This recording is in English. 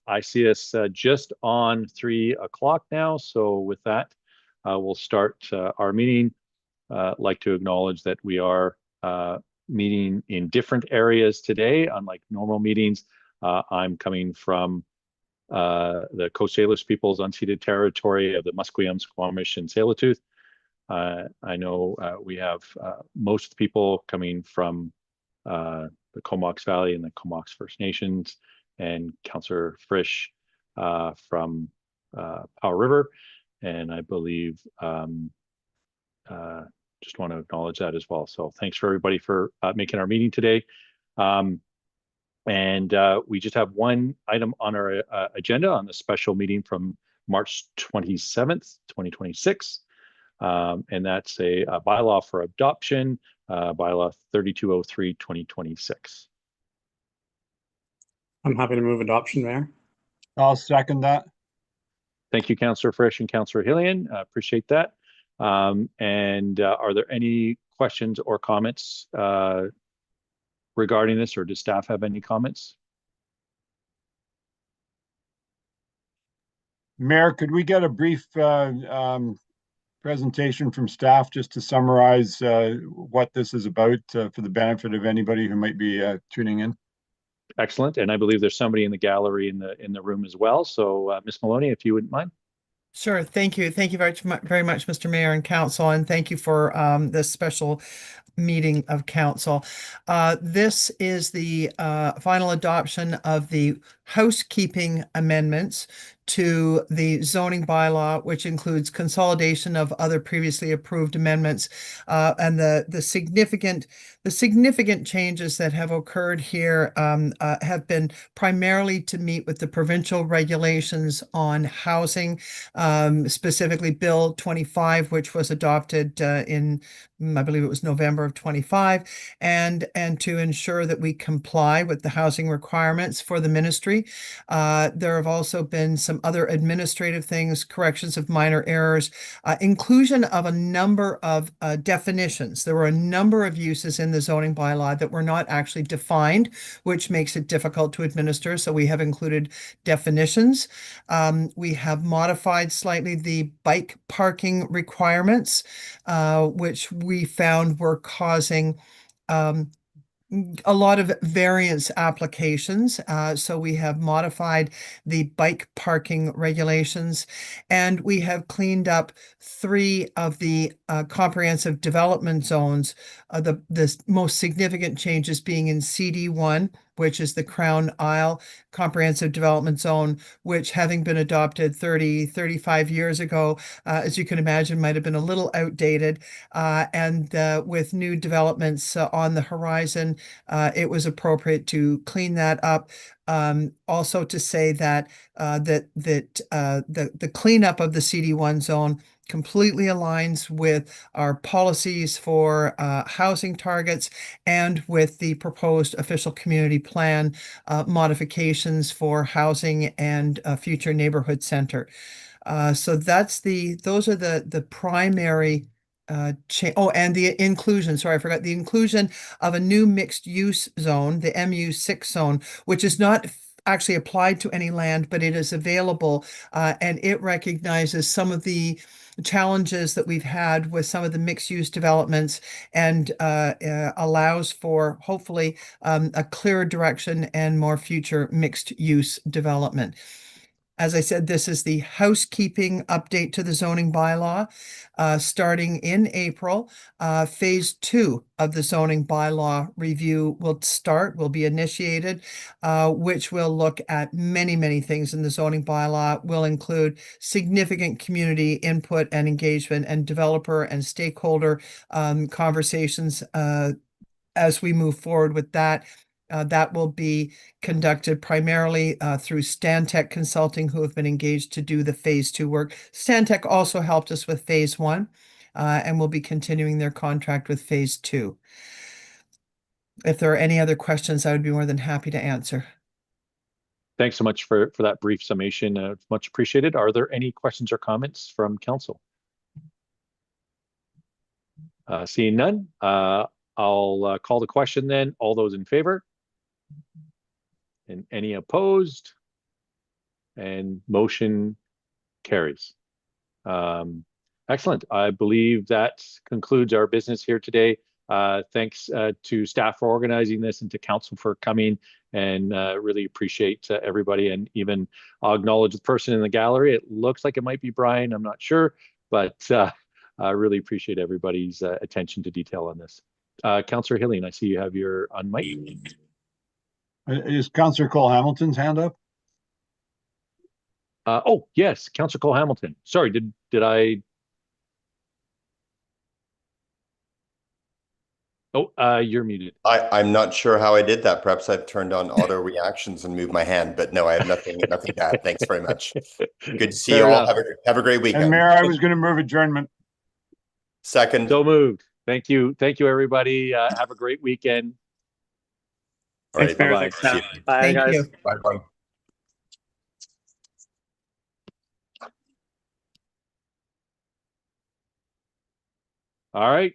I see us just on 3 o'clock now. So with that, we'll start our meeting. Like to acknowledge that we are meeting in different areas today, unlike normal meetings. I'm coming from the Coast Salish people's unceded territory of the Musqueam, Squamish, and Tsleil-Waututh. I know we have most of the people coming from the Comox Valley and the Comox First Nations, and Councillor Frisch from Powell River. And I believe just want to acknowledge that as well. So thanks for everybody for making our meeting today. And we just have one item on our agenda on the special meeting from March 27th, 2026. And that's a bylaw for adoption, bylaw 3203/2026. I'm happy to move adoption, Mayor. I'll second that. Thank you, Councillor Frisch and Councillor Hillian. Appreciate that. And are there any questions or comments regarding this, or does staff have any comments? Mayor, could we get a brief presentation from staff just to summarize what this is about for the benefit of anybody who might be tuning in? Excellent. And I believe there's somebody in the gallery in the room as well. So Ms. Maloney, if you wouldn't mind. Sure. Thank you. Thank you very much, Mr. Mayor and Council, and thank you for this special meeting of Council. This is the final adoption of the housekeeping amendments to the zoning bylaw, which includes consolidation of other previously approved amendments, and the significant changes that have occurred here have been primarily to meet with the provincial regulations on housing, specifically Bill 25, which was adopted in, I believe it was November of 25, and to ensure that we comply with the housing requirements for the ministry. There have also been some other administrative things, corrections of minor errors, inclusion of a number of definitions. There were a number of uses in the zoning bylaw that were not actually defined, which makes it difficult to administer. So we have included definitions. We have modified slightly the bike parking requirements, which we found were causing a lot of variance applications. So we have modified the bike parking regulations, and we have cleaned up 3 of the comprehensive development zones. The most significant changes being in CD1, which is the Crown Isle Comprehensive Development Zone, which, having been adopted 35 years ago, as you can imagine, might have been a little outdated. And with new developments on the horizon, it was appropriate to clean that up. Also to say that the cleanup of the CD1 zone completely aligns with our policies for housing targets and with the proposed official community plan modifications for housing and a future neighborhood center. So those are the primary and the inclusion, sorry, I forgot the inclusion of a new mixed use zone, the MU6 zone, which is not actually applied to any land, but it is available, and it recognizes some of the challenges that we've had with some of the mixed use developments, and allows for hopefully a clearer direction and more future mixed use development. As I said, this is the housekeeping update to the zoning bylaw. Starting in April, phase 2 of the zoning bylaw review will be initiated, which will look at many things in the zoning bylaw. Will include significant community input and engagement and developer and stakeholder conversations as we move forward with that. That will be conducted primarily through Stantec Consulting, who have been engaged to do the phase 2 work. Stantec also helped us with phase 1, and will be continuing their contract with phase 2. If there are any other questions, I would be more than happy to answer. Thanks so much for that brief summation. Much appreciated. Are there any questions or comments from council? Seeing none, I'll call the question then. All those in favor? And any opposed? and motion carries. Excellent. I believe that concludes our business here today. Thanks to staff for organizing this and to council for coming, and really appreciate everybody, and even I'll acknowledge the person in the gallery. It looks like it might be Brian. I'm not sure, but I really appreciate everybody's attention to detail on this. Councillor Hillian, I see you have your unmic. Is Councillor Cole Hamilton's hand up? Oh, yes, Councillor Cole Hamilton. Sorry, did I? Oh, you're muted. I'm not sure how I did that. Perhaps I've turned on auto reactions and moved my hand, but no, I have nothing to add. Thanks very much. Good to see Fair you all. enough. Have a great weekend. And Mayor, I was going to move adjournment. Second. So moved. Thank you. Thank you, everybody. Have a great weekend. All right. Bye-bye. Thanks, Mayor. Thanks, Bye, Thank guys. you. Bye-bye. All right.